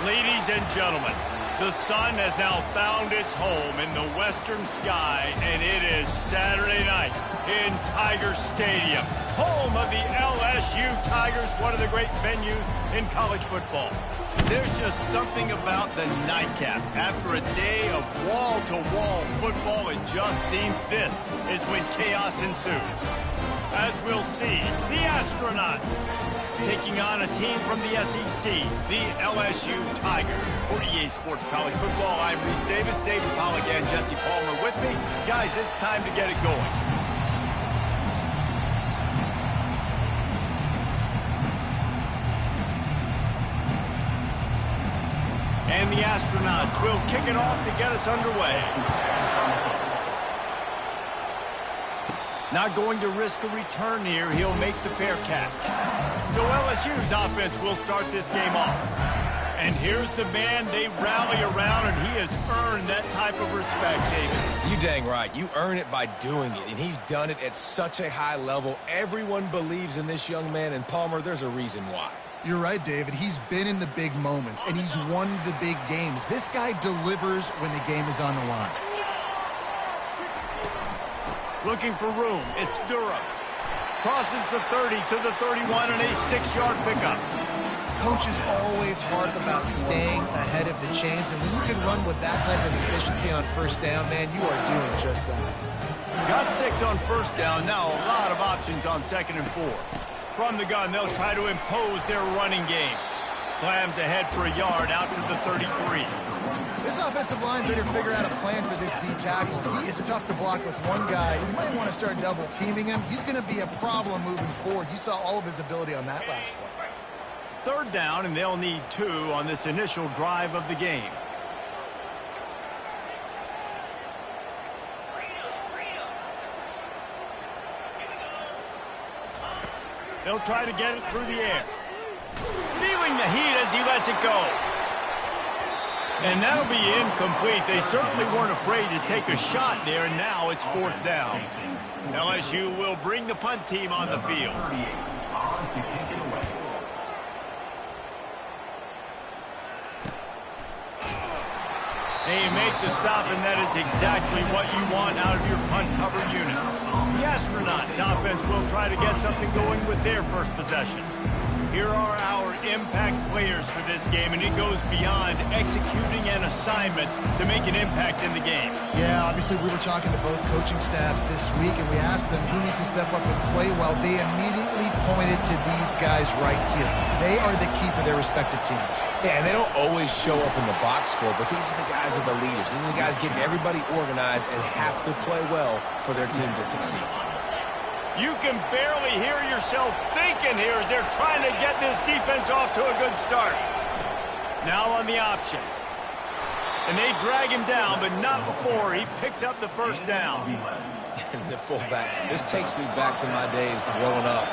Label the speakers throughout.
Speaker 1: Ladies and gentlemen, the sun has now found its home in the western sky, and it is Saturday night in Tiger Stadium, home of the LSU Tigers, one of the great venues in college football. There's just something about the nightcap. After a day of wall-to-wall football, it just seems this is when chaos ensues. As we'll see, the Astronauts taking on a team from the SEC, the LSU Tigers. For EA Sports College Football, I'm Reese Davis, David Pollack, and Jesse Palmer with me. Guys, it's time to get it going. And the Astronauts will kick it off to get us underway. Not going to risk a return here. He'll make the fair catch. So LSU's offense will start this game off. And here's the man they rally around, and he has earned that type of respect, David.
Speaker 2: You dang right. You earn it by doing it, and he's done it at such a high level. Everyone believes in this young man, and Palmer, there's a reason why.
Speaker 3: You're right, David. He's been in the big moments, and he's won the big games. This guy delivers when the game is on the line.
Speaker 1: Looking for room. It's Durham. Crosses the 30 to the 31 and a 6-yard pickup.
Speaker 3: Coach is always hard about staying ahead of the chains, and when you can run with that type of efficiency on first down, man, you are doing just that.
Speaker 1: Got 6 on first down. Now a lot of options on 2nd and 4. From the gun, they'll try to impose their running game. Slams ahead for a yard out to the 33.
Speaker 3: This offensive line better figure out a plan for this D tackle. He is tough to block with one guy. You might want to start double teaming him. He's going to be a problem moving forward. You saw all of his ability on that last play.
Speaker 1: 3rd down, and they'll need 2 on this initial drive of the game. They'll try to get it through the air. Feeling the heat as he lets it go. And that'll be incomplete. They certainly weren't afraid to take a shot there, and now it's 4th down. LSU will bring the punt team on the field. They make the stop, and that is exactly what you want out of your punt cover unit. The Astronauts offense will try to get something going with their first possession. Here are our impact players for this game, and it goes beyond executing an assignment to make an impact in the game.
Speaker 3: Yeah, obviously we were talking to both coaching staffs this week, and we asked them who needs to step up and play well. They immediately pointed to these guys right here. They are the key for their respective teams.
Speaker 2: Yeah, and they don't always show up in the box score, but these are the guys that are the leaders. These are the guys getting everybody organized and have to play well for their team to succeed.
Speaker 1: You can barely hear yourself thinking here as they're trying to get this defense off to a good start. Now on the option. And they drag him down, but not before he picks up the first down.
Speaker 2: And the fullback, this takes me back to my days growing up,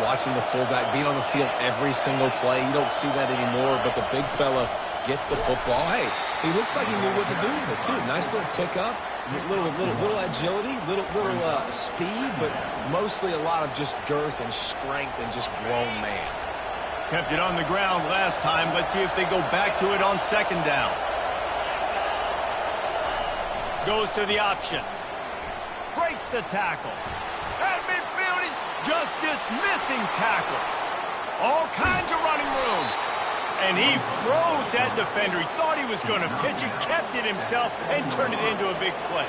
Speaker 2: watching the fullback being on the field every single play. You don't see that anymore, but the big fella gets the football. Hey, he looks like he knew what to do with it, too. Nice little pickup. Little agility, little speed, but mostly a lot of just girth and strength and just grown man.
Speaker 1: Kept it on the ground last time. Let's see if they go back to it on 2nd down. Goes to the option. Breaks the tackle. At midfield, he's just dismissing tackles. All kinds of running room. And he froze that defender. He thought he was going to pitch it, kept it himself, and turned it into a big play.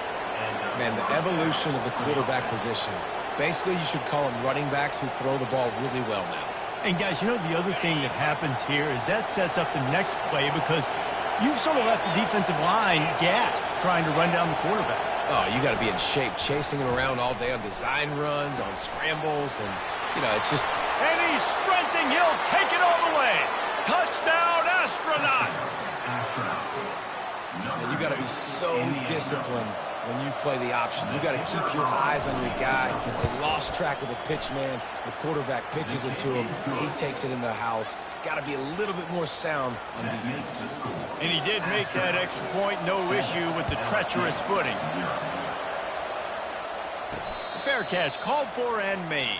Speaker 2: Man, the evolution of the quarterback position. Basically, you should call them running backs who throw the ball really well now.
Speaker 1: And, guys, you know the other thing that happens here is that sets up the next play because you've sort of left the defensive line gassed trying to run down the quarterback.
Speaker 2: Oh, you got to be in shape, chasing him around all day on design runs, on scrambles, and, you know, it's just...
Speaker 1: And he's sprinting. He'll take it all the way. Touchdown, Astronauts!
Speaker 2: And you got to be so disciplined when you play the option. You got to keep your eyes on your guy. They lost track of the pitch, man. The quarterback pitches it to him. He takes it in the house. Got to be a little bit more sound on defense.
Speaker 1: And he did make that extra point. No issue with the treacherous footing. Fair catch called for and made.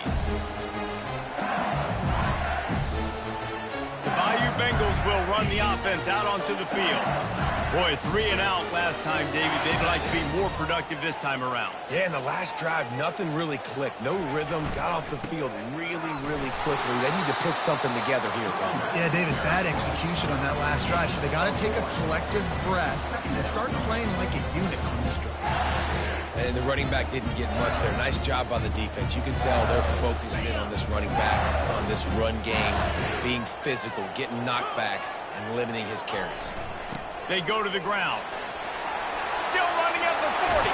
Speaker 1: The Bayou Bengals Eagles will run the offense out onto the field. Boy, 3 and out last time, David. They'd like to be more productive this time around.
Speaker 2: Yeah, in the last drive, nothing really clicked. No rhythm, got off the field really, really quickly. They need to put something together here, Tom.
Speaker 3: Yeah, David, bad execution on that last drive. So they got to take a collective breath and start playing like a unit on this drive.
Speaker 2: And the running back didn't get much there. Nice job by the defense. You can tell they're focused in on this running back, on this run game, being physical, getting knockbacks, and limiting his carries.
Speaker 1: They go to the ground. Still running at the 40.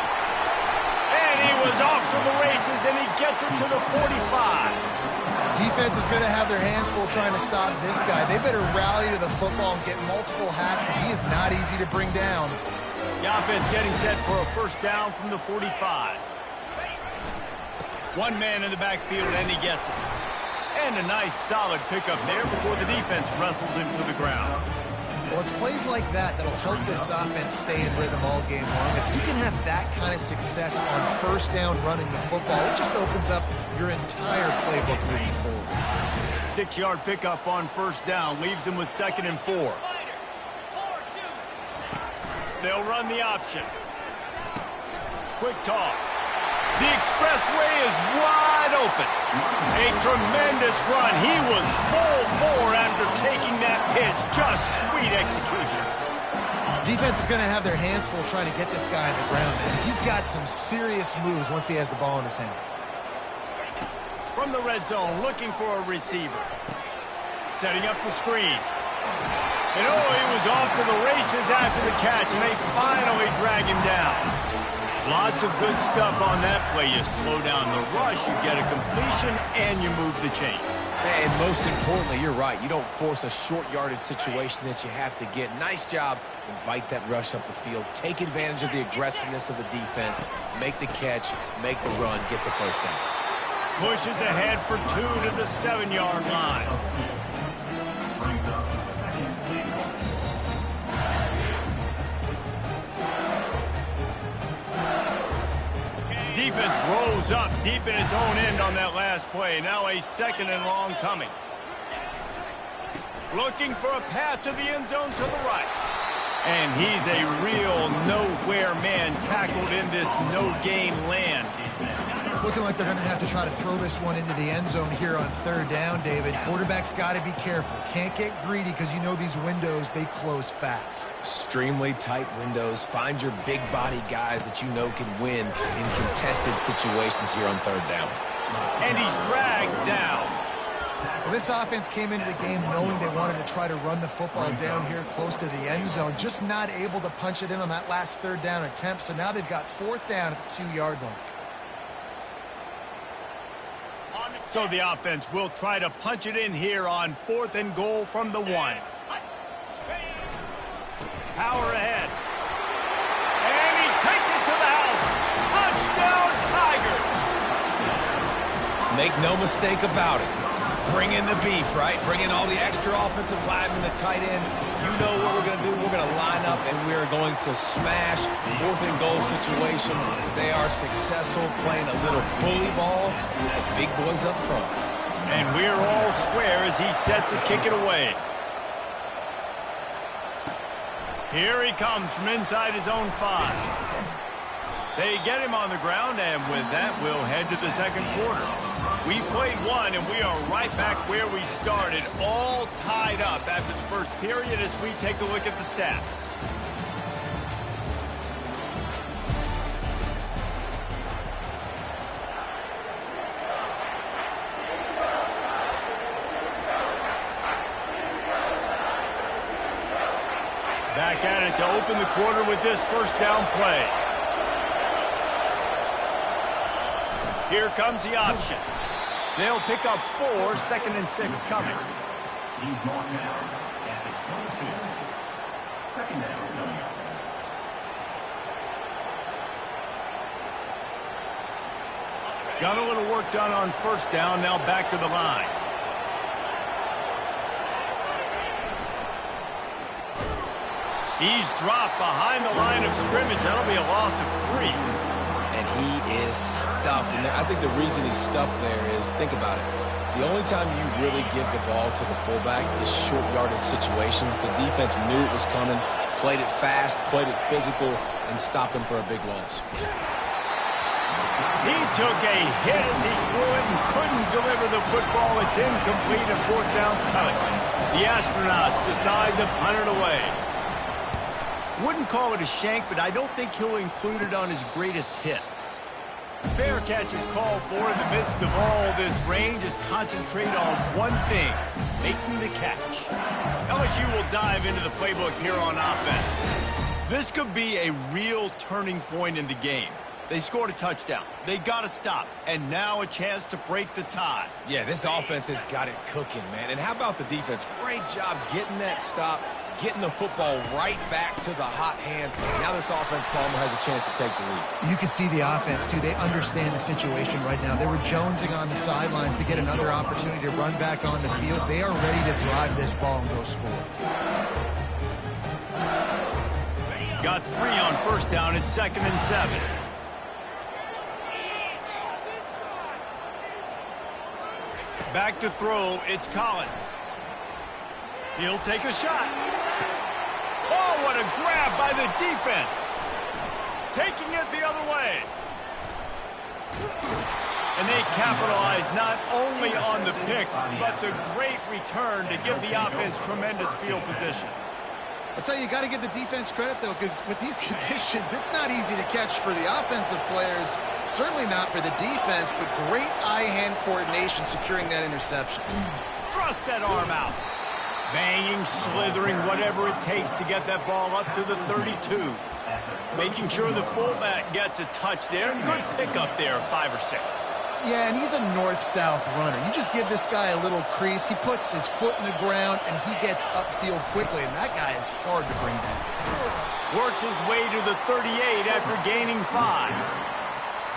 Speaker 1: And he was off to the races, and he gets it to the 45.
Speaker 3: Defense is going to have their hands full trying to stop this guy. They better rally to the football and get multiple hats because he is not easy to bring down.
Speaker 1: The offense getting set for a first down from the 45. One man in the backfield, and he gets it. And a nice, solid pickup there before the defense wrestles him to the ground.
Speaker 3: Well, it's plays like that that'll help this offense stay in rhythm all game long. If you can have that kind of success on first down running the football, it just opens up your entire playbook moving forward.
Speaker 1: 6-yard pickup on first down leaves him with 2nd and 4. They'll run the option. Quick toss. The expressway is wide open. A tremendous run. He was full bore after taking that pitch. Just sweet execution.
Speaker 3: Defense is going to have their hands full trying to get this guy on the ground. And he's got some serious moves once he has the ball in his hands.
Speaker 1: From the red zone, looking for a receiver. Setting up the screen. And oh, he was off to the races after the catch, and they finally drag him down. Lots of good stuff on that play. You slow down the rush, you get a completion, and you move the chains.
Speaker 2: And most importantly, you're right. You don't force a short yardage situation that you have to get. Nice job. Invite that rush up the field. Take advantage of the aggressiveness of the defense. Make the catch, make the run, get the first down.
Speaker 1: Pushes ahead for 2 to the 7-yard line. Defense rolls up deep in its own end on that last play. Now a 2nd and long coming. Looking for a path to the end zone to the right. And he's a real nowhere man tackled in this no-gain land.
Speaker 3: It's looking like they're going to have to try to throw this one into the end zone here on 3rd down, David. Quarterback's got to be careful. Can't get greedy because you know these windows, they close fast.
Speaker 2: Extremely tight windows. Find your big body guys that you know can win in contested situations here on 3rd down.
Speaker 1: And he's dragged down.
Speaker 3: Well, this offense came into the game knowing they wanted to try to run the football down here close to the end zone. Just not able to punch it in on that last 3rd down attempt. So now they've got 4th down at the 2-yard line.
Speaker 1: So the offense will try to punch it in here on 4th and goal from the 1. Power ahead. And he takes it to the house. Touchdown, Tiger.
Speaker 2: Make no mistake about it. Bring in the beef, right? Bring in all the extra offensive linemen, the tight end. You know what we're going to do. We're going to line up, and we're going to smash 4th and goal situation. They are successful playing a little bully ball with the big boys up front.
Speaker 1: And we're all square as he's set to kick it away. Here he comes from inside his own 5. They get him on the ground, and with that, we'll head to the 2nd quarter. We played 1, and we are right back where we started, all tied up after the first period as we take a look at the stats. Back at it to open the quarter with this first down play. Here comes the option. They'll pick up 4, 2nd and 6 coming.
Speaker 4: He's going down at the 22. 2nd down coming up.
Speaker 1: Got a little work done on first down, now back to the line. He's dropped behind the line of scrimmage. That'll be a loss of 3.
Speaker 2: And he is stuffed. And I think the reason he's stuffed there is, think about it, the only time you really give the ball to the fullback is short yardage situations. The defense knew it was coming, played it fast, played it physical, and stopped him for a big loss.
Speaker 1: He took a hit as he threw it and couldn't deliver the football. It's incomplete and fourth down's coming. The Astronauts decide to punt it away. Wouldn't call it a shank, but I don't think he'll include it on his greatest hits. Fair catch is called for in the midst of all this rain. Just concentrate on one thing, making the catch. LSU will dive into the playbook here on offense. This could be a real turning point in the game. They scored a touchdown. They got to stop. And now a chance to break the tie.
Speaker 2: Yeah, this offense has got it cooking, man. And how about the defense? Great job getting that stop, getting the football right back to the hot hand. Now this offense, Palmer, has a chance to take the lead.
Speaker 3: You can see the offense, too. They understand the situation right now. They were jonesing on the sidelines to get another opportunity to run back on the field. They are ready to drive this ball and go score.
Speaker 1: Got 3 on first down. It's 2nd and 7. Back to throw, it's Collins. He'll take a shot. Oh, what a grab by the defense. Taking it the other way. And they capitalize not only on the pick, but the great return to give the offense tremendous field position.
Speaker 5: I'll tell you, you got to give the defense credit, though, because with these conditions, it's not easy to catch for the offensive players. Certainly not for the defense, but great eye-hand coordination securing that interception.
Speaker 1: Thrust that arm out. Banging, slithering, whatever it takes to get that ball up to the 32. Making sure the fullback gets a touch there. Good pickup there, 5 or 6.
Speaker 3: Yeah, and he's a north-south runner. You just give this guy a little crease. He puts his foot in the ground, and he gets upfield quickly, and that guy is hard to bring down.
Speaker 1: Works his way to the 38 after gaining 5.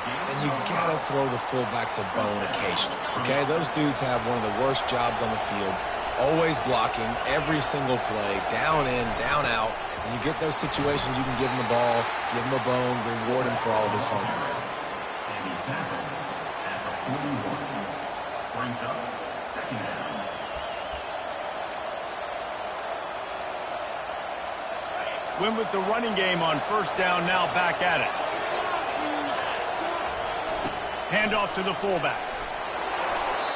Speaker 2: And you got to throw the fullbacks a bone occasionally, okay? Those dudes have one of the worst jobs on the field, always blocking every single play, down in, down out. And you get those situations, you can give them the ball, give them a bone, reward him for all of his hard work.
Speaker 4: And he's tackled at the 41. Brings up 2nd down.
Speaker 1: Win with the running game on first down, now back at it. Handoff to the fullback.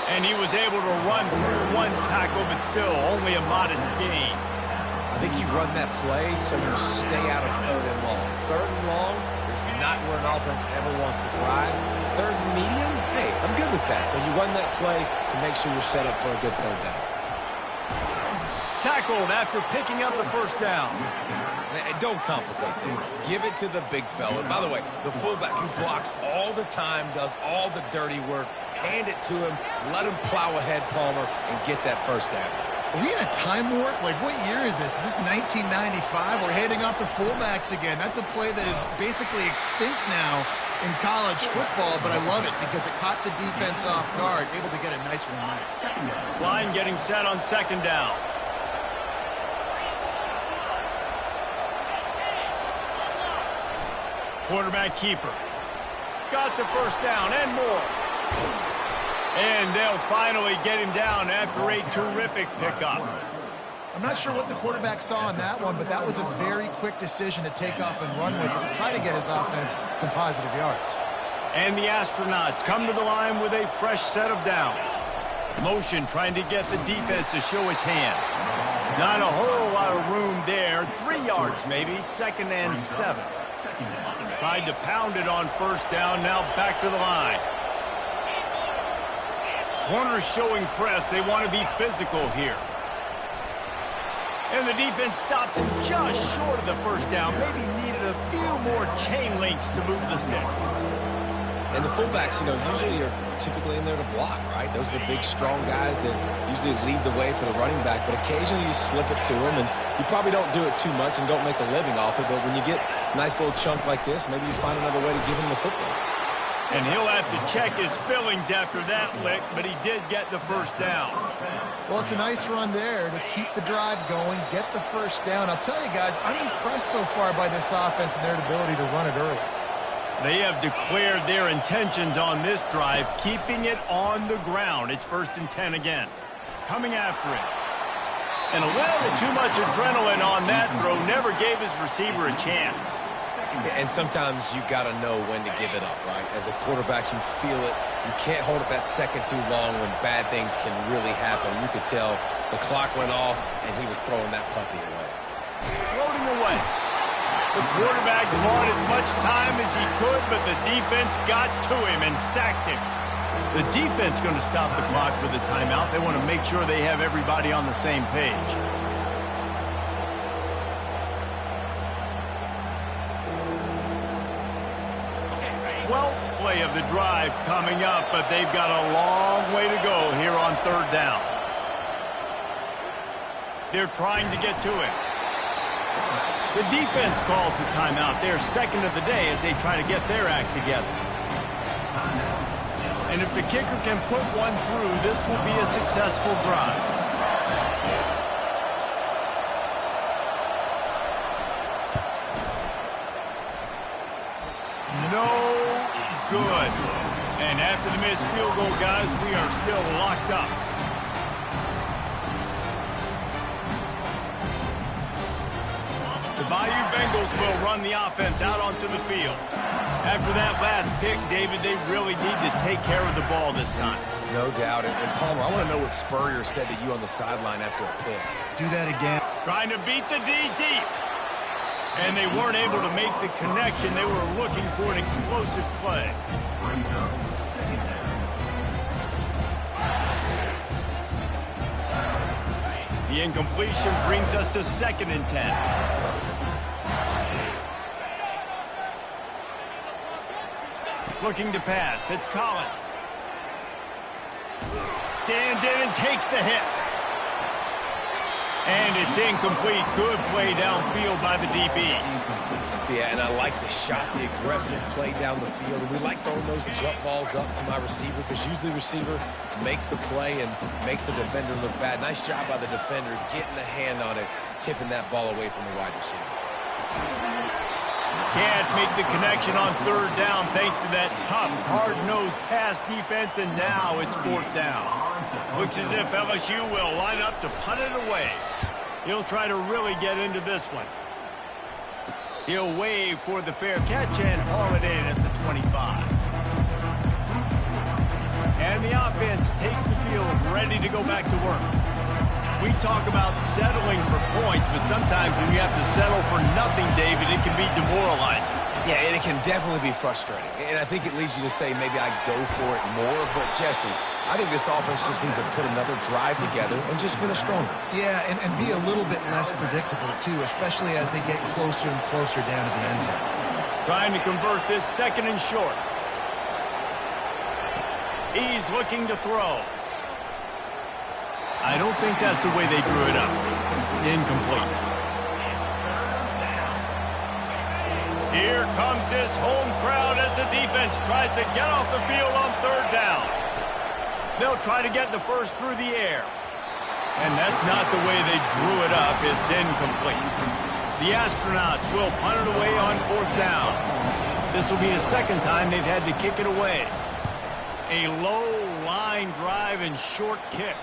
Speaker 1: And he was able to run through one tackle, but still only a modest gain.
Speaker 2: I think you run that play so you stay out of 3rd and long. 3rd and long is not where an offense ever wants to thrive. 3rd and medium, hey, I'm good with that. So you run that play to make sure you're set up for a good 3rd down.
Speaker 1: Tackled after picking up the first down.
Speaker 2: And don't complicate things. Give it to the big fella. And by the way, the fullback who blocks all the time, does all the dirty work. Hand it to him, let him plow ahead, Palmer, and get that first down.
Speaker 3: Are we in a time warp? Like, what year is this? Is this 1995? We're handing off to fullbacks again. That's a play that is basically extinct now in college football, but I love it because it caught the defense off guard, able to get a nice one there.
Speaker 1: Line getting set on 2nd down. Quarterback keeper. Got the first down and more. And they'll finally get him down after a terrific pickup.
Speaker 3: I'm not sure what the quarterback saw on that one, but that was a very quick decision to take off and run with it, try to get his offense some positive yards.
Speaker 1: And the Astronauts come to the line with a fresh set of downs. Motion trying to get the defense to show his hand. Not a whole lot of room there. 3 yards maybe, 2nd and 7. Tried to pound it on first down, now back to the line. Corners showing press. They want to be physical here. And the defense stops him just short of the first down. Maybe needed a few more chain links to move the sticks.
Speaker 2: And the fullbacks, usually are typically in there to block, right? Those are the big, strong guys that usually lead the way for the running back. But occasionally you slip it to them, and you probably don't do it too much and don't make a living off it. But when you get a nice little chunk like this, maybe you find another way to give him the football.
Speaker 1: And he'll have to check his fillings after that lick, but he did get the first down.
Speaker 3: Well, it's a nice run there to keep the drive going, get the first down. I'll tell you guys, I'm impressed so far by this offense and their ability to run it early.
Speaker 1: They have declared their intentions on this drive, keeping it on the ground. It's 1st and 10 again. Coming after it. And a little too much adrenaline on that throw. Never gave his receiver a chance.
Speaker 2: And sometimes you got to know when to give it up, right? As a quarterback, you feel it. You can't hold it that second too long when bad things can really happen. You could tell the clock went off, and he was throwing that puppy away.
Speaker 1: Floating away. The quarterback bought as much time as he could, but the defense got to him and sacked him. The defense going to stop the clock with a timeout. They want to make sure they have everybody on the same page. 12th play of the drive coming up, but they've got a long way to go here on 3rd down. They're trying to get to him. The defense calls the timeout. They're 2nd of the day as they try to get their act together. And if the kicker can put one through, this will be a successful drive. No good. And after the missed field goal, guys, we are still locked up. The Bayou Bengals will run the offense out onto the field. After that last pick, David, they really need to take care of the ball this time.
Speaker 2: No doubt. And Palmer, I want to know what Spurrier said to you on the sideline after a pick.
Speaker 5: Do that again.
Speaker 1: Trying to beat the D deep. And they weren't able to make the connection. They were looking for an explosive play. The incompletion brings us to 2nd and 10. Looking to pass. It's Collins. Stands in and takes the hit. And it's incomplete. Good play downfield by the DB.
Speaker 2: Yeah, and I like the shot, the aggressive play down the field. And we like throwing those jump balls up to my receiver because usually the receiver makes the play and makes the defender look bad. Nice job by the defender getting a hand on it, tipping that ball away from the wide receiver.
Speaker 1: Can't make the connection on 3rd down thanks to that tough, hard-nosed pass defense, and now it's 4th down. Looks as if LSU will line up to punt it away. He'll try to really get into this one. He'll wave for the fair catch and haul it in at the 25. And the offense takes the field ready to go back to work. We talk about settling for points, but sometimes when you have to settle for nothing, David, it can be demoralizing.
Speaker 2: Yeah, and it can definitely be frustrating. And I think it leads you to say maybe I go for it more. But, Jesse, I think this offense just needs to put another drive together and just finish stronger.
Speaker 3: Yeah, and be a little bit less predictable, too, especially as they get closer and closer down to the end zone.
Speaker 1: Trying to convert this 2nd and short. He's looking to throw. I don't think that's the way they drew it up. Incomplete. Here comes this home crowd as the defense tries to get off the field on 3rd down. They'll try to get the first through the air. And that's not the way they drew it up. It's incomplete. The Astronauts will punt it away on 4th down. This will be the 2nd time they've had to kick it away. A low line drive and short kick.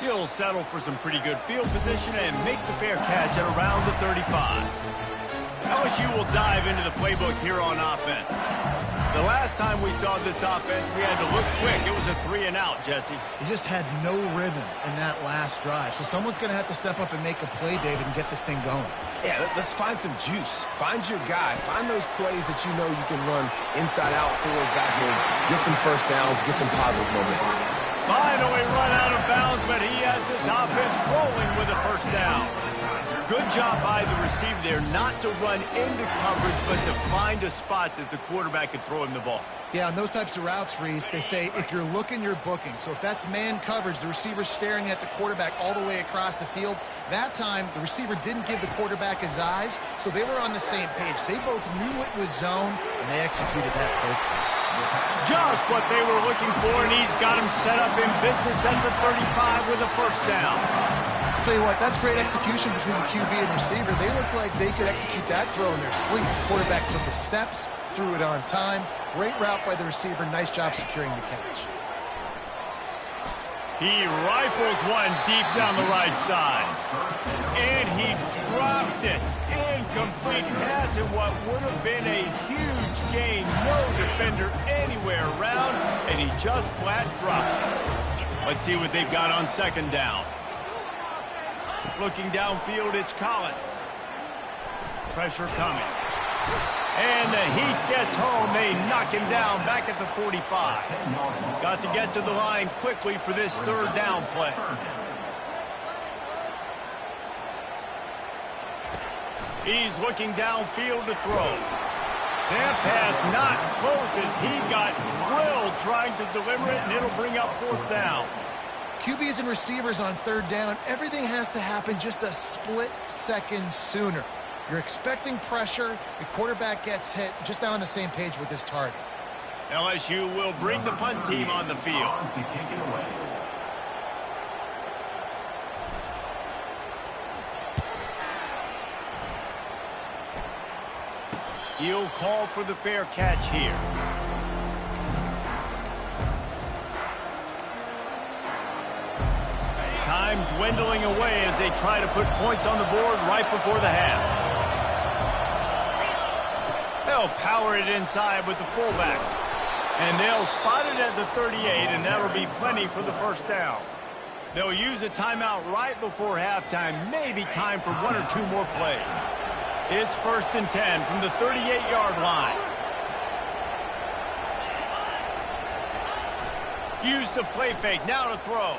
Speaker 1: He'll settle for some pretty good field position and make the fair catch at around the 35. LSU will dive into the playbook here on offense. The last time we saw this offense, we had to look quick. It was a 3-and-out, Jesse.
Speaker 3: He just had no rhythm in that last drive. So someone's going to have to step up and make a play, David, and get this thing going.
Speaker 2: Yeah, let's find some juice. Find your guy. Find those plays that you know you can run inside out, forward, backwards, get some first downs, get some positive momentum.
Speaker 1: Finally run out of bounds, but he has this offense rolling with a 1st down. Good job by the receiver there not to run into coverage, but to find a spot that the quarterback could throw him the ball.
Speaker 3: Yeah, on those types of routes, Reese, they say if you're looking, you're booking. So if that's man coverage, the receiver's staring at the quarterback all the way across the field. That time, the receiver didn't give the quarterback his eyes, so they were on the same page. They both knew it was zone, and they executed that perfectly.
Speaker 1: Just what they were looking for, and he's got him set up in business at the 35 with a 1st down.
Speaker 5: I'll tell you what, that's great execution between the QB and receiver. They look like they could execute that throw in their sleep. The quarterback took his steps, threw it on time. Great route by the receiver. Nice job securing the catch.
Speaker 1: He rifles one deep down the right side. And he dropped it. Incomplete pass in what would have been a huge gain. No defender anywhere around, and he just flat dropped it. Let's see what they've got on second down. Looking downfield, it's Collins. Pressure coming. And the Heat gets home. They knock him down back at the 45. Got to get to the line quickly for this third down play. He's looking downfield to throw. That pass not closes. He got drilled trying to deliver it, and it'll bring up fourth down.
Speaker 5: QBs and receivers on third down, everything has to happen just a split second sooner. You're expecting pressure, the quarterback gets hit, just not on the same page with his target.
Speaker 1: LSU will bring the punt team on the field. He'll call for the fair catch here. Time dwindling away as they try to put points on the board right before the half. They'll power it inside with the fullback. And they'll spot it at the 38, and that'll be plenty for the first down. They'll use a timeout right before halftime, maybe time for one or two more plays. It's 1st and 10 from the 38-yard line. Use the play fake, now to throw.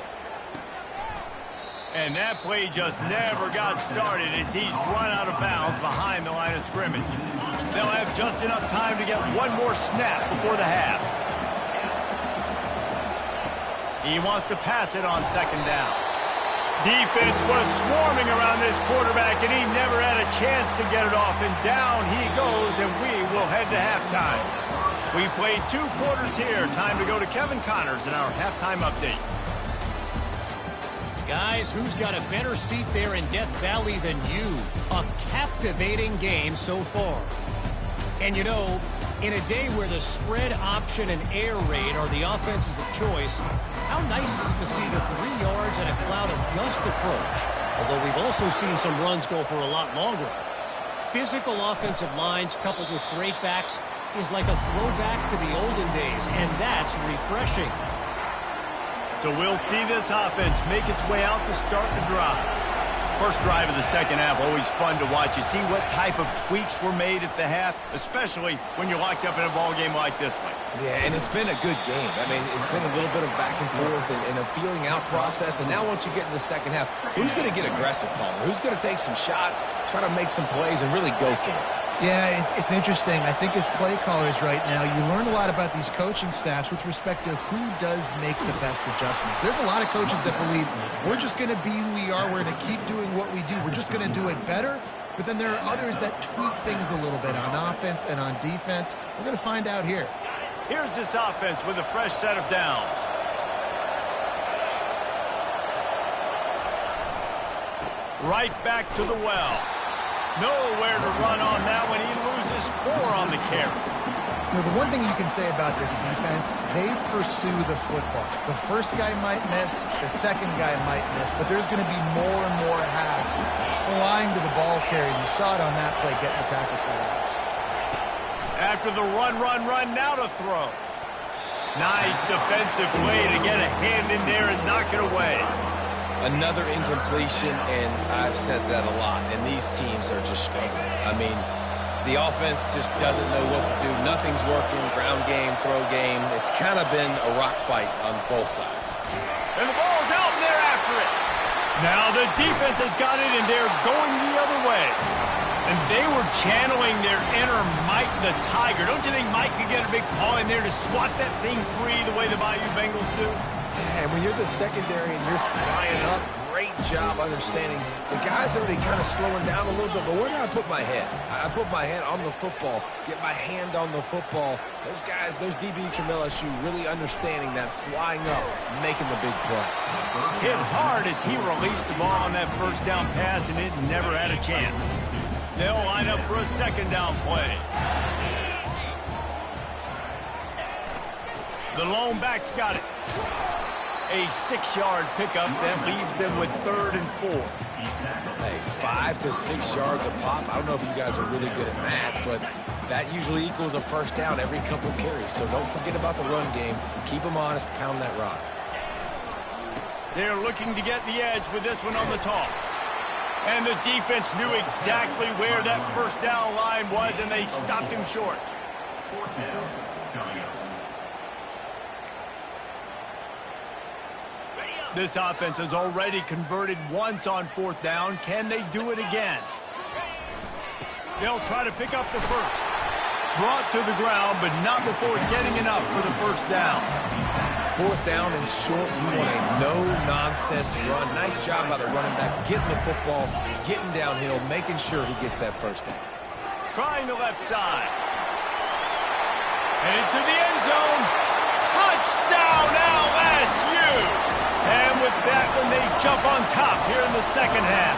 Speaker 1: And that play just never got started as he's run out of bounds behind the line of scrimmage. They'll have just enough time to get one more snap before the half. He wants to pass it on second down. Defense was swarming around this quarterback, and he never had a chance to get it off. And down he goes, and we will head to halftime. We've played 2 quarters here. Time to go to Kevin Connors in our halftime update.
Speaker 6: Guys, who's got a better seat there in Death Valley than you? A captivating game so far. And you know, in a day where the spread option and air raid are the offenses of choice, how nice is it to see the 3 yards and a cloud of dust approach? Although we've also seen some runs go for a lot longer. Physical offensive lines coupled with great backs is like a throwback to the olden days, and that's refreshing.
Speaker 1: So we'll see this offense make its way out to start the drive. First drive of the second half, always fun to watch. You see what type of tweaks were made at the half, especially when you're locked up in a ball game like this one.
Speaker 2: Yeah, and it's been a good game. I mean, it's been a little bit of back and forth and a feeling out process. And now once you get in the second half, who's going to get aggressive, Palmer? Who's going to take some shots, try to make some plays, and really go for it?
Speaker 5: Yeah, it's interesting. I think as play callers right now, you learn a lot about these coaching staffs with respect to who does make the best adjustments. There's a lot of coaches that believe we're just going to be who we are. We're going to keep doing what we do. We're just going to do it better. But then there are others that tweak things a little bit on offense and on defense. We're going to find out here.
Speaker 1: Here's this offense with a fresh set of downs. Right back to the well. Nowhere to run on that one. He loses 4 on the carry.
Speaker 5: You know, the one thing you can say about this defense, they pursue the football. The first guy might miss, the second guy might miss, but there's going to be more and more hats flying to the ball carrier. You saw it on that play, getting the tackle for loss.
Speaker 1: After the run, now to throw. Nice defensive play to get a hand in there and knock it away.
Speaker 2: Another incompletion, and I've said that a lot, and these teams are just struggling. I mean, the offense just doesn't know what to do. Nothing's working, ground game, throw game. It's kind of been a rock fight on both sides.
Speaker 1: And the ball's out, and they're after it. Now the defense has got it, and they're going the other way. And they were channeling their inner Mike the Tiger. Don't you think Mike could get a big paw in there to swat that thing free the way the Bayou Bengals do?
Speaker 2: And when you're the secondary and you're flying up, great job understanding. The guy's already kind of slowing down a little bit, but where do I put my head? I put my head on the football, get my hand on the football. Those guys, those DBs from LSU really understanding that flying up, making the big play.
Speaker 1: Hit hard as he released the ball on that first down pass, and it never had a chance. They'll line up for a second down play. The lone back's got it. A 6-yard pickup that leaves them with 3rd and 4.
Speaker 2: Hey, 5 to 6 yards a pop. I don't know if you guys are really good at math, but that usually equals a first down every couple carries. So don't forget about the run game. Keep them honest, pound that rock.
Speaker 1: They're looking to get the edge with this one on the toss. And the defense knew exactly where that first down line was, and they stopped him short.
Speaker 4: 4th down, coming up.
Speaker 1: This offense has already converted once on 4th down. Can they do it again? They'll try to pick up the first. Brought to the ground, but not before getting enough for the first down.
Speaker 2: 4th down and short, you want a no-nonsense run. Nice job by the running back, getting the football, getting downhill, making sure he gets that first down.
Speaker 1: Trying the left side. And into the end zone. Touchdown, LSU! And with that one, they jump on top here in the second half.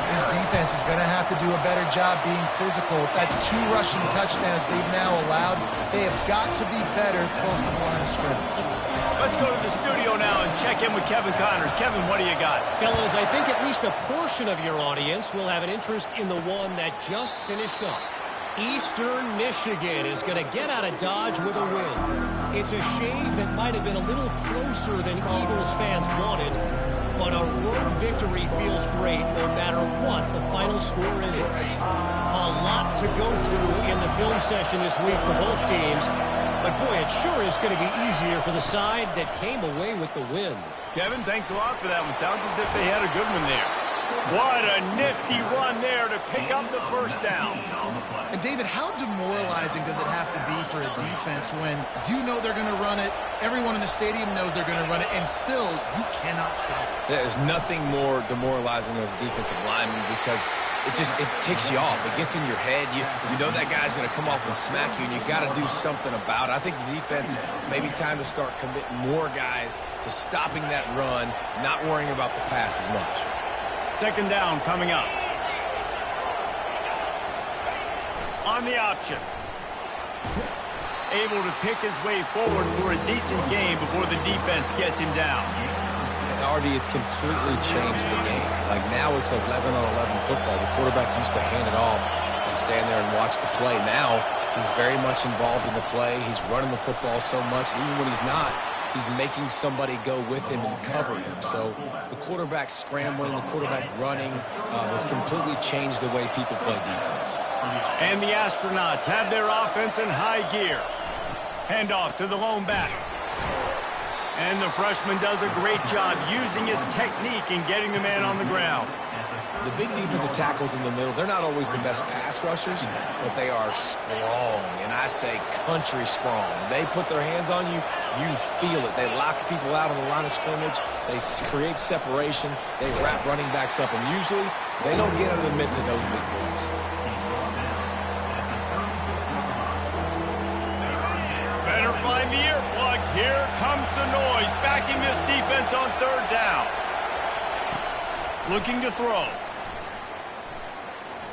Speaker 3: This defense is going to have to do a better job being physical. That's 2 rushing touchdowns they've now allowed. They have got to be better close to the line of scrimmage.
Speaker 1: Let's go to the studio now and check in with Kevin Connors. Kevin, what do you got?
Speaker 6: Fellas, I think at least a portion of your audience will have an interest in the one that just finished up. Eastern Michigan is going to get out of Dodge with a win. It's a shave that might have been a little closer than Eagles fans wanted, but a road victory feels great no matter what the final score is. A lot to go through in the film session this week for both teams, but boy, it sure is going to be easier for the side that came away with the win.
Speaker 1: Kevin, thanks a lot for that one. Sounds as if they had a good one there. What a nifty run there to pick up the first down.
Speaker 5: And David, how demoralizing does it have to be for a defense when you know they're going to run it, everyone in the stadium knows they're going to run it, and still you cannot stop it?
Speaker 2: There's nothing more demoralizing as a defensive lineman because it ticks you off. It gets in your head. You know that guy's going to come off and smack you, and you got to do something about it. I think the defense, maybe time to start committing more guys to stopping that run, not worrying about the pass as much.
Speaker 1: Second down coming up. On the option. Able to pick his way forward for a decent game before the defense gets him down.
Speaker 2: And Artie, it's completely changed the game. Like now it's 11-on-11 football. The quarterback used to hand it off and stand there and watch the play. Now he's very much involved in the play. He's running the football so much. And even when he's not, he's making somebody go with him and cover him. So the quarterback scrambling, the quarterback running has completely changed the way people play defense.
Speaker 1: And the Astronauts have their offense in high gear. Handoff to the lone back. And the freshman does a great job using his technique and getting the man on the ground.
Speaker 2: The big defensive tackles in the middle, they're not always the best pass rushers, but they are strong, and I say country strong. They put their hands on you, you feel it. They lock people out on the line of scrimmage. They create separation. They wrap running backs up, and usually they don't get into the midst of those big boys.
Speaker 1: Better find the earplugs. Here comes the noise, backing this defense on third down. Looking to throw.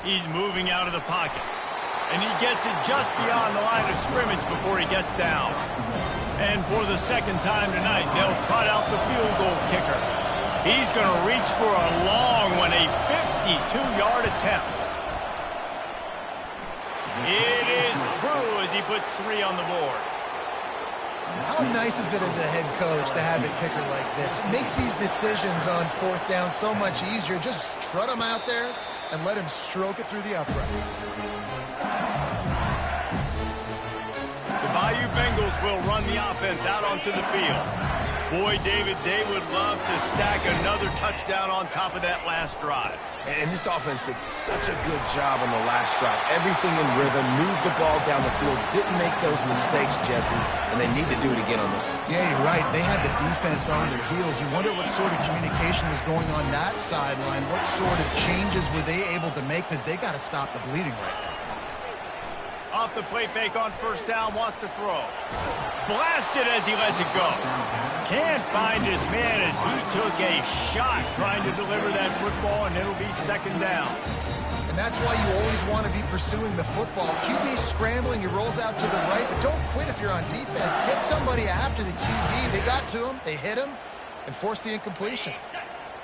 Speaker 1: He's moving out of the pocket. And he gets it just beyond the line of scrimmage before he gets down. And for the second time tonight, they'll trot out the field goal kicker. He's going to reach for a long one, a 52-yard attempt. It is true as he puts 3 on the board.
Speaker 3: How nice is it as a head coach to have a kicker like this? It makes these decisions on fourth down so much easier. Just trot him out there and let him stroke it through the uprights.
Speaker 1: The Bayou Bengals will run the offense out onto the field. Boy, David, they would love to stack another touchdown on top of that last drive.
Speaker 2: And this offense did such a good job on the last drive. Everything in rhythm, moved the ball down the field, didn't make those mistakes, Jesse, and they need to do it again on this one.
Speaker 3: Yeah, you're right. They had the defense on their heels. You wonder what sort of communication was going on that sideline. What sort of changes were they able to make, because they got to stop the bleeding right now.
Speaker 1: Off the play fake on first down, wants to throw. Blasted as he lets it go. Can't find his man as he took a shot trying to deliver that football, and it'll be second down.
Speaker 3: And that's why you always want to be pursuing the football. QB scrambling, he rolls out to the right, but don't quit if you're on defense. Get somebody after the QB. They got to him, they hit him, and forced the incompletion.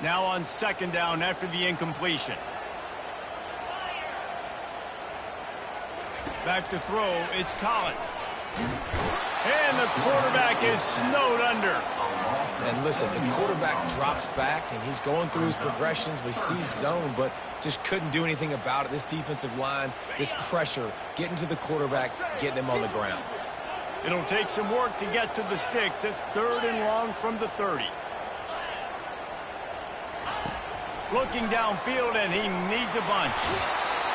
Speaker 1: Now on second down after the incompletion. Back to throw, it's Collins. And the quarterback is snowed under.
Speaker 2: And listen, the quarterback drops back, and he's going through his progressions. We see zone, but just couldn't do anything about it. This defensive line, this pressure, getting to the quarterback, getting him on the ground.
Speaker 1: It'll take some work to get to the sticks. It's 3rd and long from the 30. Looking downfield, and he needs a bunch.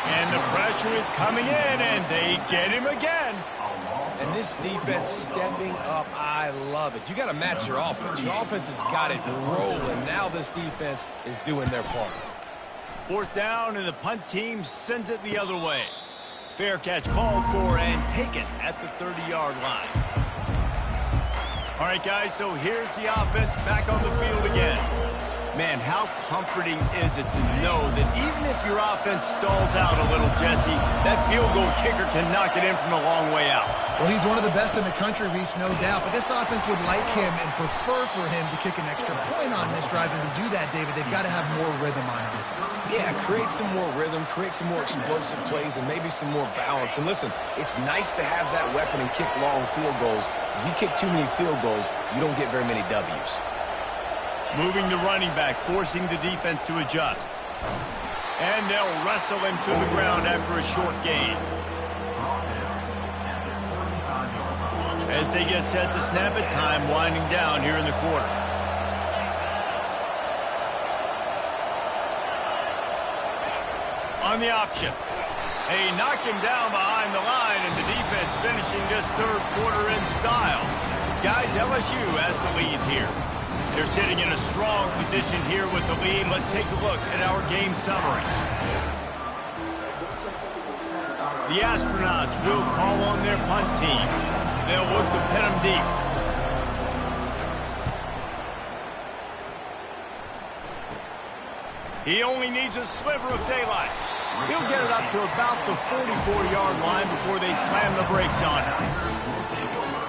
Speaker 1: And the pressure is coming in, and they get him again.
Speaker 2: And this defense stepping up, I love it. You got to match your offense. Your offense has got it rolling. Now this defense is doing their part.
Speaker 1: 4th down, and the punt team sends it the other way. Fair catch called for and taken at the 30-yard line. All right, guys, so here's the offense back on the field again. Man, how comforting is it to know that even if your offense stalls out a little, Jesse, that field goal kicker can knock it in from a long way out.
Speaker 3: Well, he's one of the best in the country, Reese, no doubt. But this offense would like him and prefer for him to kick an extra point on this drive. And to do that, David, they've got to have more rhythm on offense.
Speaker 2: Yeah, create some more rhythm, create some more explosive plays, and maybe some more balance. And listen, it's nice to have that weapon and kick long field goals. If you kick too many field goals, you don't get very many W's.
Speaker 1: Moving the running back, forcing the defense to adjust. And they'll wrestle him to the ground after a short gain. As they get set to snap it, time winding down here in the quarter. On the option. They knock him down behind the line, and the defense finishing this 3rd quarter in style. Guys, LSU has the lead here. They're sitting in a strong position here with the lead. Let's take a look at our game summary. The Astronauts will call on their punt team. They'll look to pin them deep. He only needs a sliver of daylight. He'll get it up to about the 44-yard line before they slam the brakes on him.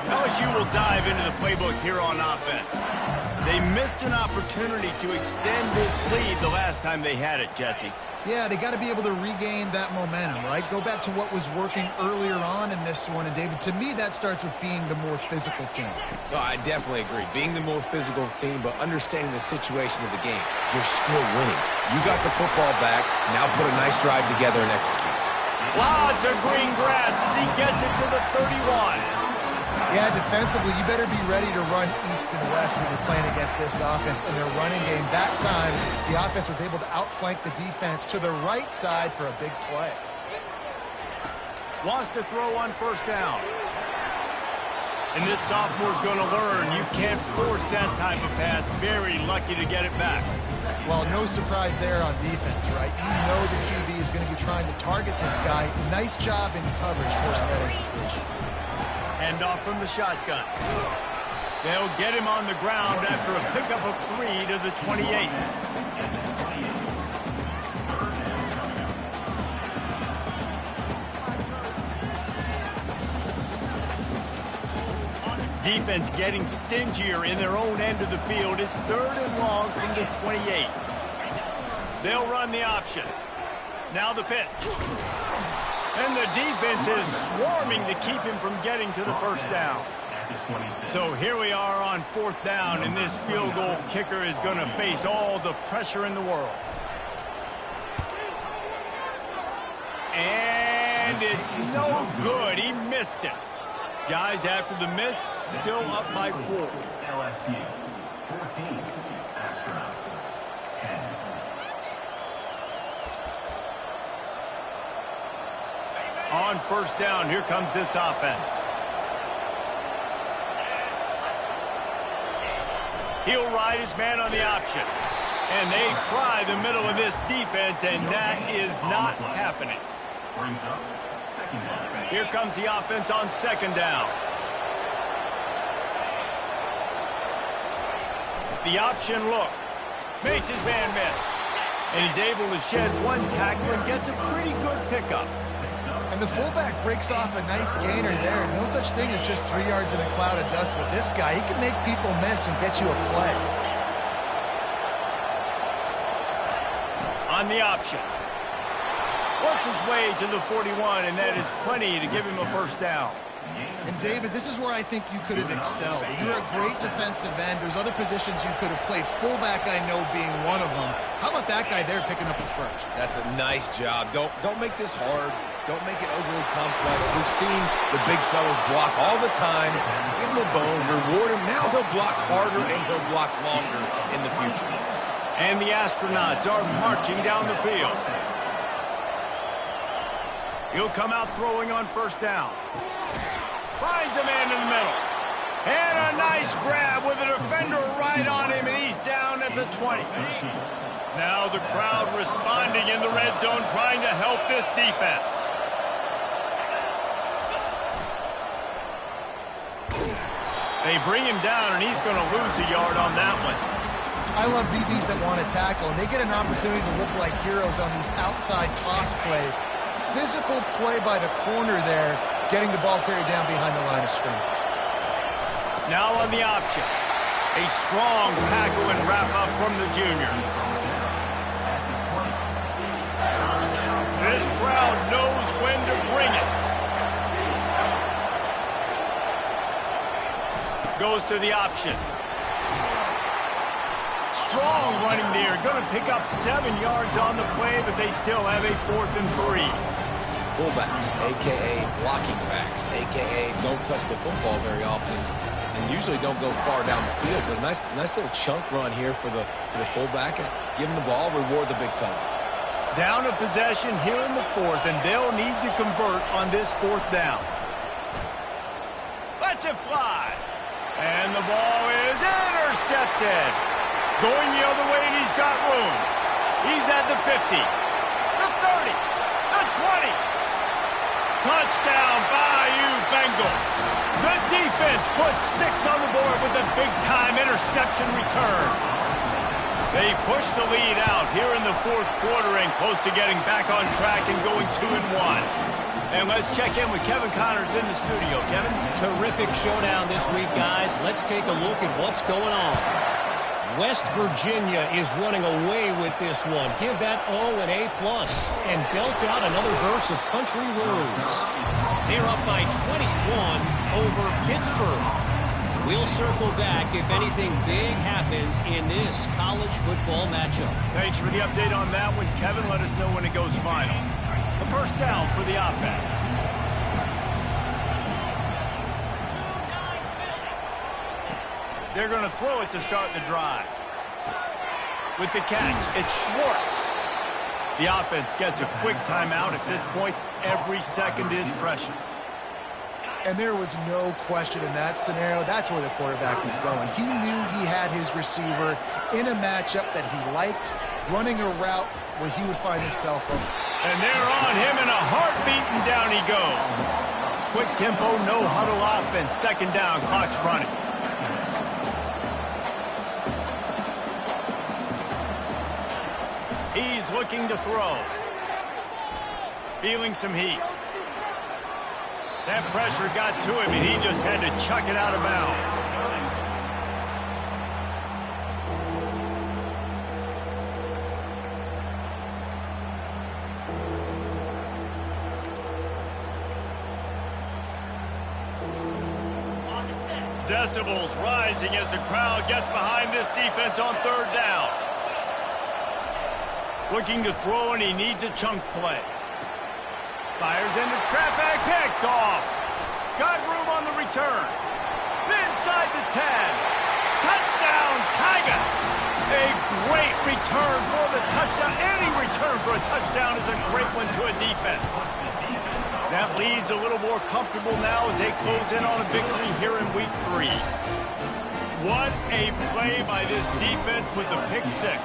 Speaker 1: LSU will dive into the playbook here on offense. They missed an opportunity to extend this lead the last time they had it, Jesse.
Speaker 3: Yeah, they got to be able to regain that momentum, right? Go back to what was working earlier on in this one. And, David, to me, that starts with being the more physical team.
Speaker 2: No, I definitely agree. Being the more physical team, but understanding the situation of the game. You're still winning. You got the football back. Now put a nice drive together and execute.
Speaker 1: Lots of green grass as he gets it to the 31.
Speaker 3: Yeah, defensively, you better be ready to run east and west when you're playing against this offense in their running game. That time, the offense was able to outflank the defense to the right side for a big play.
Speaker 1: Wants to throw on first down. And this sophomore's going to learn you can't force that type of pass. Very lucky to get it back.
Speaker 3: Well, no surprise there on defense, right? You know the QB is going to be trying to target this guy. Nice job in coverage forcing that incompletion.
Speaker 1: Hand off from the shotgun. They'll get him on the ground after a pickup of 3 to the 28. Defense getting stingier in their own end of the field. It's 3rd and long from the 28. They'll run the option. Now the pitch. And the defense is swarming to keep him from getting to the first down. So here we are on 4th down, and this field goal kicker is going to face all the pressure in the world. And it's no good. He missed it. Guys, after the miss, still up by 4.
Speaker 4: LSU. 14, Astronauts. 10.
Speaker 1: On first down, here comes this offense. He'll ride his man on the option. And they try the middle of this defense, and that is not happening.
Speaker 4: Brings up second down.
Speaker 1: Here comes the offense on second down. The option look. Makes his man miss. And he's able to shed one tackle and gets a pretty good pickup.
Speaker 5: And the fullback breaks off a nice gainer there. No such thing as just 3 yards in a cloud of dust with this guy. He can make people miss and get you a play.
Speaker 1: On the option. Works his way to the 41, and that is plenty to give him a first down.
Speaker 5: And David, this is where I think you could have excelled. You're a great defensive end. There's other positions you could have played. Fullback, I know, being one of them. How about that guy there picking up the first?
Speaker 2: That's a nice job. Don't make this hard. Don't make it overly complex. We've seen the big fellas block all the time. Give him a bone, reward him. Now he'll block harder and he'll block longer in the future.
Speaker 1: And the Astronauts are marching down the field. He'll come out throwing on first down. Finds a man in the middle. And a nice grab with a defender right on him, and he's down at the 20. Now the crowd responding in the red zone, trying to help this defense. They bring him down, and he's going to lose a yard on that one.
Speaker 5: I love DBs that want to tackle, and they get an opportunity to look like heroes on these outside toss plays. Physical play by the corner there, getting the ball carried down behind the line of scrimmage.
Speaker 1: Now on the option. A strong tackle and wrap up from the junior. This crowd knows when to bring it. Goes to the option. Strong running there. Going to pick up 7 yards on the play, but they still have a 4th and 3.
Speaker 2: Fullbacks, a.k.a. blocking backs, a.k.a. don't touch the football very often and usually don't go far down the field. But a nice little chunk run here for the fullback. Give him the ball, reward the big fella.
Speaker 1: Down a possession here in the 4th, and they'll need to convert on this 4th down. Lets it fly. And the ball is intercepted. Going the other way, and he's got room. He's at the 50, the 30, the 20. Touchdown, Bayou Bengals. The defense puts 6 on the board with a big-time interception return. They push the lead out here in the 4th quarter and close to getting back on track and going 2-1. And let's check in with Kevin Connors in the studio. Kevin?
Speaker 6: Terrific showdown this week, guys. Let's take a look at what's going on. West Virginia is running away with this one. Give that O an A+, and belt out another verse of country roads. They're up by 21 over Pittsburgh. We'll circle back if anything big happens in this college football matchup.
Speaker 1: Thanks for the update on that one, Kevin. Let us know when it goes final. The first down for the offense. They're going to throw it to start the drive. With the catch, it's Schwartz. The offense gets a quick timeout. At this point, every second is precious.
Speaker 5: And there was no question in that scenario. That's where the quarterback was going. He knew he had his receiver in a matchup that he liked, running a route where he would find himself open.
Speaker 1: And they're on him in a heartbeat, and down he goes. Quick tempo, no huddle offense. Second down, clock's running. He's looking to throw. Feeling some heat. That pressure got to him, and he just had to chuck it out of bounds. Decibels rising as the crowd gets behind this defense on third down. Looking to throw, and he needs a chunk play. Fires into traffic, picked off. Got room on the return. Inside the 10. Touchdown, great return for the touchdown. Any return for a touchdown is a great one to a defense. That lead's a little more comfortable now as they close in on a victory here in Week 3. What a play by this defense with the pick six.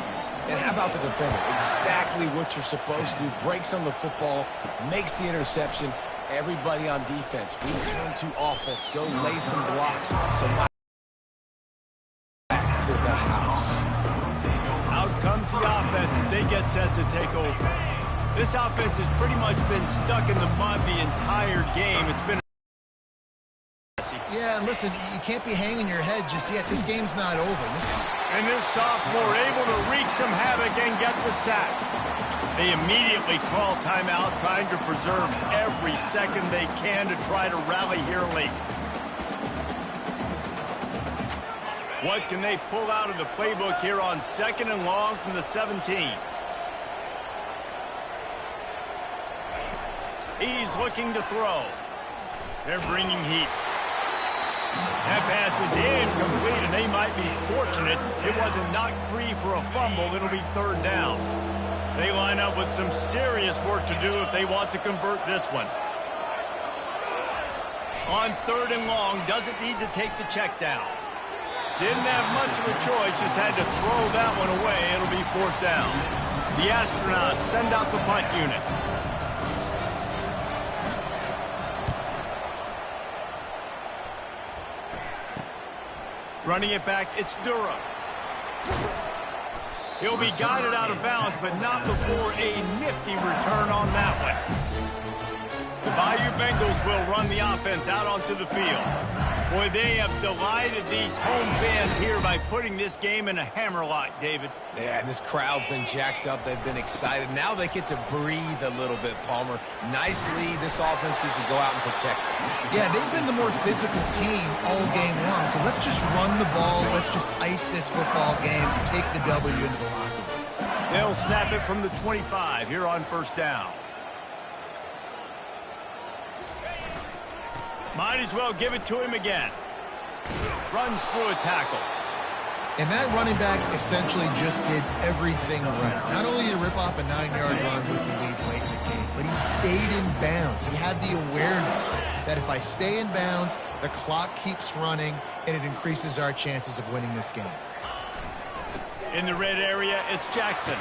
Speaker 2: And how about the defender? Exactly what you're supposed to do. Breaks on the football, makes the interception. Everybody on defense, we turn to offense. Go lay some blocks. So back to the house.
Speaker 1: Out comes the offense as they get set to take over. This offense has pretty much been stuck in the mud the entire game. It's been
Speaker 3: Yeah, and listen, you can't be hanging your head just yet. This game's not over.
Speaker 1: And this sophomore able to wreak some havoc and get the sack. They immediately call timeout, trying to preserve every second they can to try to rally here late. What can they pull out of the playbook here on 2nd and long from the 17? He's looking to throw. They're bringing heat. That pass is incomplete, and they might be fortunate it wasn't knocked free for a fumble. It'll be 3rd down. They line up with some serious work to do if they want to convert this one. On 3rd and long, doesn't need to take the check down. Didn't have much of a choice, just had to throw that one away. It'll be 4th down. The Astronauts send out the punt unit. Running it back, it's Durham. He'll be guided out of bounds, but not before a nifty return on that one. The Bayou Bengals will run the offense out onto the field. Boy, they have delighted these home fans here by putting this game in a hammerlock, David.
Speaker 2: Yeah, this crowd's been jacked up. They've been excited. Now they get to breathe a little bit, Palmer. Nice lead. This offense needs to go out and protect it.
Speaker 3: Yeah, they've been the more physical team all game long. So let's just run the ball. Let's just ice this football game and take the W into the locker room.
Speaker 1: They'll snap it from the 25 here on 1st down. Might as well give it to him again. Runs through a tackle.
Speaker 3: And that running back essentially just did everything right. Not only did he rip off a 9-yard run with the lead late in the game, but he stayed in bounds. He had the awareness that if I stay in bounds, the clock keeps running, and it increases our chances of winning this game.
Speaker 1: In the red area, it's Jackson.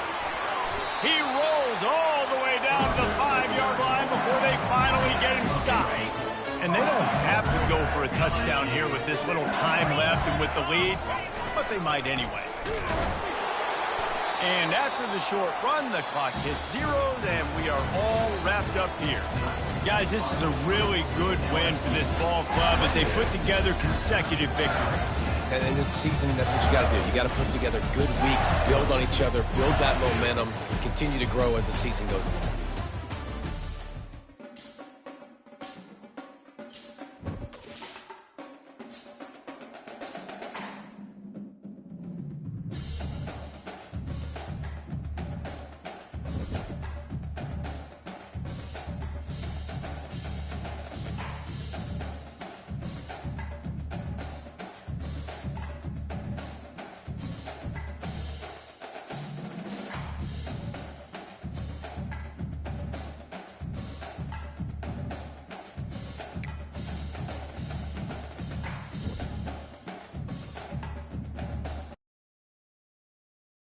Speaker 1: He rolls all the way down to the 5-yard line before they finally get him stopped. And they don't have to go for a touchdown here with this little time left and with the lead, but they might anyway. And after the short run, the clock hits 0, and we are all wrapped up here. Guys, this is a really good win for this ball club as they put together consecutive victories.
Speaker 2: And in this season, that's what you got to do. You got to put together good weeks, build on each other, build that momentum, continue to grow as the season goes on.